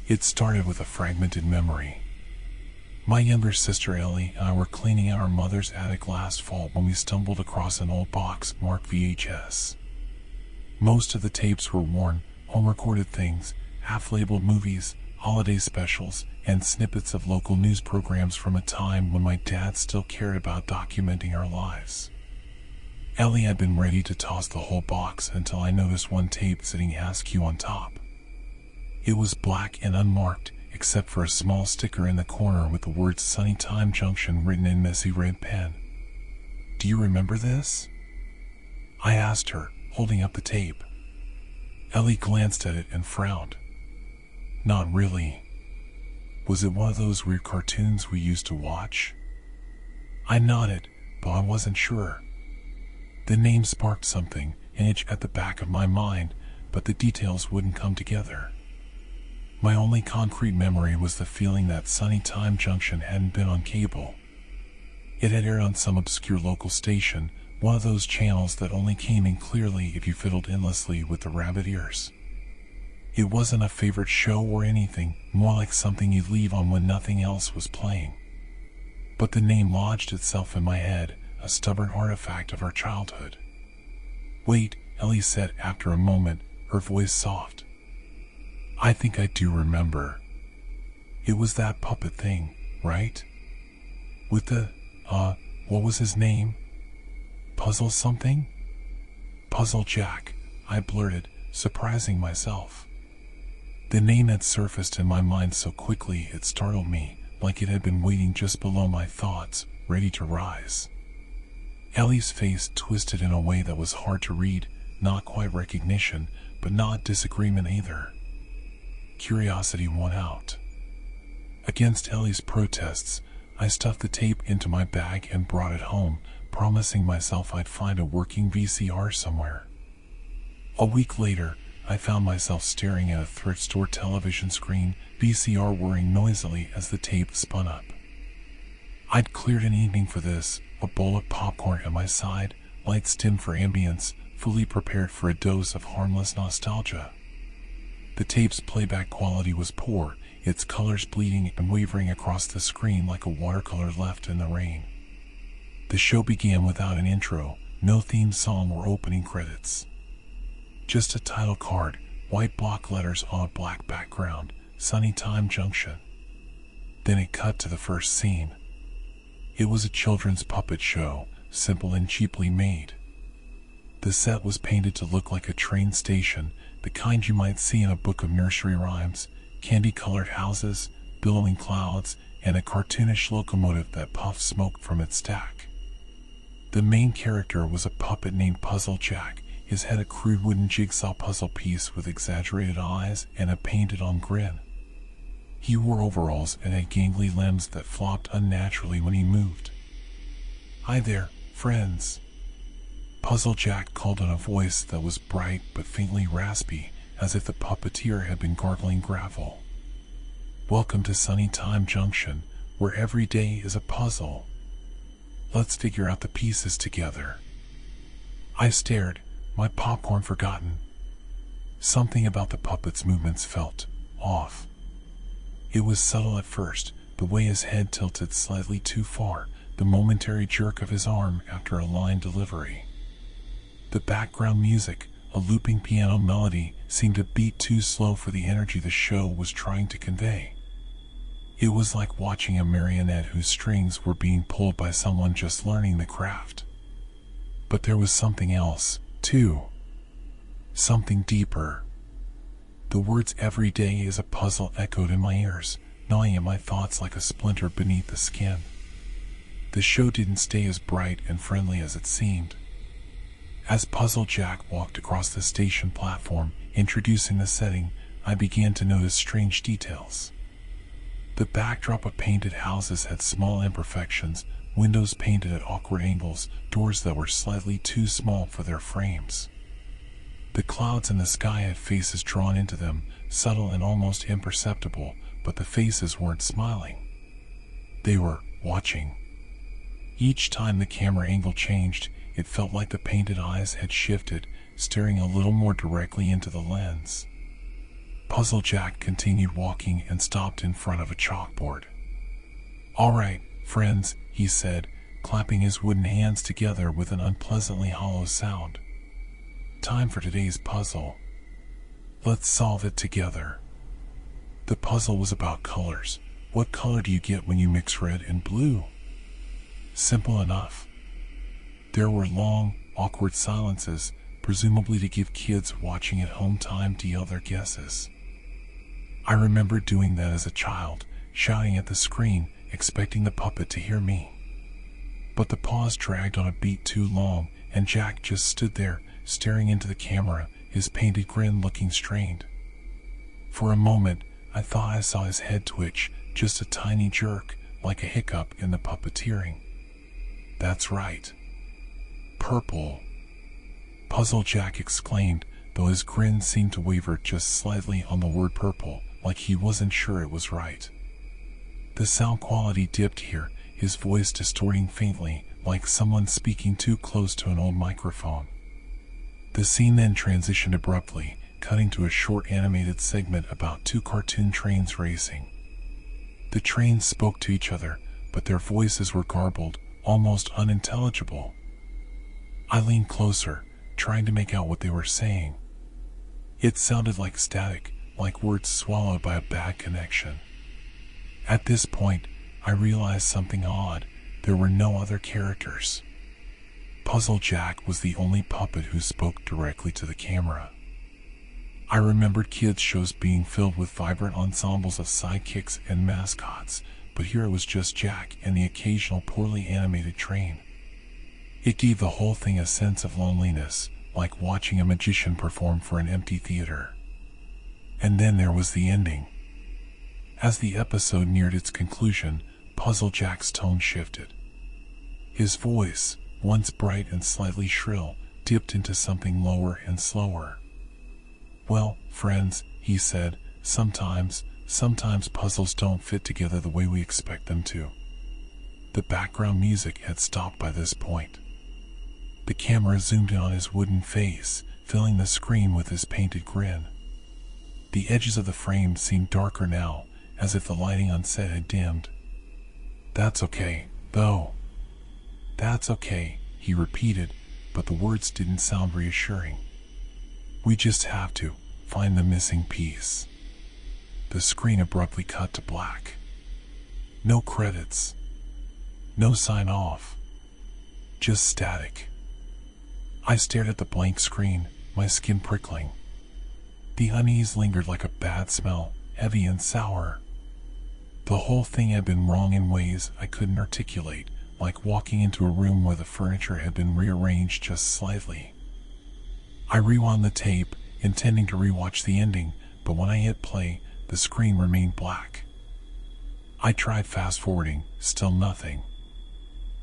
It started with a fragmented memory. My younger sister Ellie and I were cleaning out our mother's attic last fall when we stumbled across an old box marked VHS. Most of the tapes were worn, home-recorded things, half-labeled movies, holiday specials, and snippets of local news programs from a time when my dad still cared about documenting our lives. Ellie had been ready to toss the whole box until I noticed one tape sitting askew on top. It was black and unmarked, except for a small sticker in the corner with the words Sunny Time Junction written in messy red pen. "Do you remember this?" I asked her, holding up the tape. Ellie glanced at it and frowned. "Not really. Was it one of those weird cartoons we used to watch?" I nodded, but I wasn't sure. The name sparked something, an itch at the back of my mind, but the details wouldn't come together. My only concrete memory was the feeling that Sunny Time Junction hadn't been on cable. It had aired on some obscure local station, one of those channels that only came in clearly if you fiddled endlessly with the rabbit ears. It wasn't a favorite show or anything, more like something you'd leave on when nothing else was playing. But the name lodged itself in my head, a stubborn artifact of our childhood. "Wait," Ellie said after a moment, her voice soft. "I think I do remember. It was that puppet thing, right? With the, what was his name? Puzzle something?" "Puzzle Jack," I blurted, surprising myself. The name had surfaced in my mind so quickly it startled me, like it had been waiting just below my thoughts, ready to rise. Ellie's face twisted in a way that was hard to read, not quite recognition, but not disagreement either. Curiosity won out. Against Ellie's protests, I stuffed the tape into my bag and brought it home, promising myself I'd find a working VCR somewhere. A week later, I found myself staring at a thrift store television screen, VCR whirring noisily as the tape spun up. I'd cleared an evening for this, a bowl of popcorn at my side, lights dimmed for ambience, fully prepared for a dose of harmless nostalgia. The tape's playback quality was poor, its colors bleeding and wavering across the screen like a watercolor left in the rain. The show began without an intro, no theme song or opening credits. Just a title card, white block letters on a black background, Sunny Time Junction. Then it cut to the first scene. It was a children's puppet show, simple and cheaply made. The set was painted to look like a train station, the kind you might see in a book of nursery rhymes, candy-colored houses, billowing clouds, and a cartoonish locomotive that puffed smoke from its stack. The main character was a puppet named Puzzle Jack, his head a crude wooden jigsaw puzzle piece with exaggerated eyes and a painted-on grin. He wore overalls and had gangly limbs that flopped unnaturally when he moved. "Hi there, friends," Puzzle Jack called in a voice that was bright but faintly raspy, as if the puppeteer had been gargling gravel. "Welcome to Sunny Time Junction, where every day is a puzzle. Let's figure out the pieces together." I stared, my popcorn forgotten. Something about the puppet's movements felt off. It was subtle at first, the way his head tilted slightly too far, the momentary jerk of his arm after a line delivery. The background music, a looping piano melody, seemed a beat too slow for the energy the show was trying to convey. It was like watching a marionette whose strings were being pulled by someone just learning the craft. But there was something else, too. Something deeper. The words "every day is a puzzle" echoed in my ears, gnawing at my thoughts like a splinter beneath the skin. The show didn't stay as bright and friendly as it seemed. As Puzzle Jack walked across the station platform, introducing the setting, I began to notice strange details. The backdrop of painted houses had small imperfections, windows painted at awkward angles, doors that were slightly too small for their frames. The clouds in the sky had faces drawn into them, subtle and almost imperceptible, but the faces weren't smiling. They were watching. Each time the camera angle changed, it felt like the painted eyes had shifted, staring a little more directly into the lens. Puzzle Jack continued walking and stopped in front of a chalkboard. "All right, friends," he said, clapping his wooden hands together with an unpleasantly hollow sound. "Time for today's puzzle. Let's solve it together." The puzzle was about colors. What color do you get when you mix red and blue? Simple enough. There were long, awkward silences, presumably to give kids watching at home time to yell their guesses. I remember doing that as a child, shouting at the screen, expecting the puppet to hear me. But the pause dragged on a beat too long, and Jack just stood there, staring into the camera, his painted grin looking strained. For a moment, I thought I saw his head twitch, just a tiny jerk, like a hiccup in the puppeteering. "That's right. Purple," Puzzle Jack exclaimed, though his grin seemed to waver just slightly on the word purple, like he wasn't sure it was right. The sound quality dipped here, his voice distorting faintly, like someone speaking too close to an old microphone. The scene then transitioned abruptly, cutting to a short animated segment about two cartoon trains racing. The trains spoke to each other, but their voices were garbled, almost unintelligible. I leaned closer, trying to make out what they were saying. It sounded like static, like words swallowed by a bad connection. At this point, I realized something odd. There were no other characters. Puzzle Jack was the only puppet who spoke directly to the camera. I remembered kids' shows being filled with vibrant ensembles of sidekicks and mascots, but here it was just Jack and the occasional poorly animated train. It gave the whole thing a sense of loneliness, like watching a magician perform for an empty theater. And then there was the ending. As the episode neared its conclusion, Puzzle Jack's tone shifted. His voice, once bright and slightly shrill, dipped into something lower and slower. "Well, friends," he said, sometimes puzzles don't fit together the way we expect them to." The background music had stopped by this point. The camera zoomed in on his wooden face, filling the screen with his painted grin. The edges of the frame seemed darker now, as if the lighting on set had dimmed. "That's okay, though. That's okay," he repeated, but the words didn't sound reassuring. "We just have to find the missing piece." The screen abruptly cut to black. No credits. No sign off. Just static. I stared at the blank screen, my skin prickling. The unease lingered like a bad smell, heavy and sour. The whole thing had been wrong in ways I couldn't articulate, like walking into a room where the furniture had been rearranged just slightly. I rewound the tape, intending to rewatch the ending, but when I hit play, the screen remained black. I tried fast-forwarding, still nothing.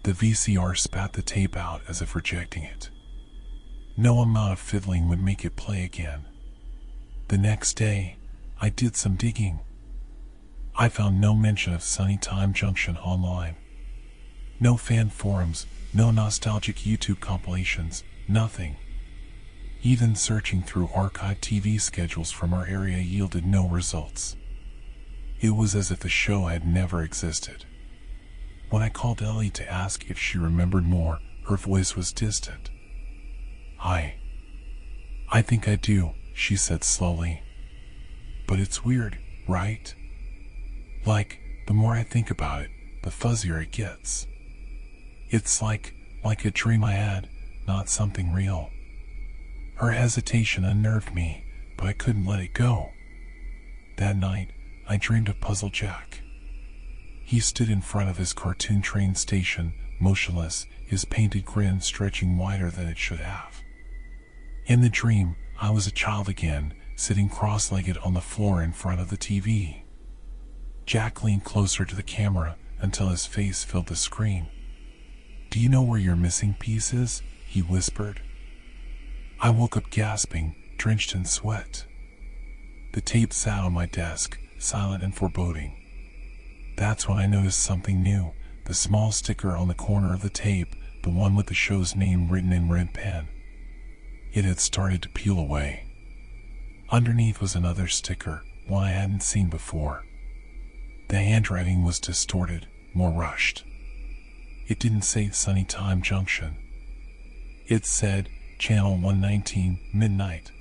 The VCR spat the tape out as if rejecting it. No amount of fiddling would make it play again. The next day, I did some digging. I found no mention of Sunny Time Junction online. No fan forums, no nostalgic YouTube compilations, nothing. Even searching through archived TV schedules from our area yielded no results. It was as if the show had never existed. When I called Ellie to ask if she remembered more, her voice was distant. I think I do," she said slowly. "But it's weird, right? Like, the more I think about it, the fuzzier it gets. It's like a dream I had, not something real." Her hesitation unnerved me, but I couldn't let it go. That night, I dreamed of Puzzle Jack. He stood in front of his cartoon train station, motionless, his painted grin stretching wider than it should have. In the dream, I was a child again, sitting cross-legged on the floor in front of the TV. Jack leaned closer to the camera until his face filled the screen. "Do you know where your missing piece is?" he whispered. I woke up gasping, drenched in sweat. The tape sat on my desk, silent and foreboding. That's when I noticed something new, the small sticker on the corner of the tape, the one with the show's name written in red pen. It had started to peel away. Underneath was another sticker, one I hadn't seen before. The handwriting was distorted, more rushed. It didn't say Sunny Time Junction. It said Channel 119, Midnight.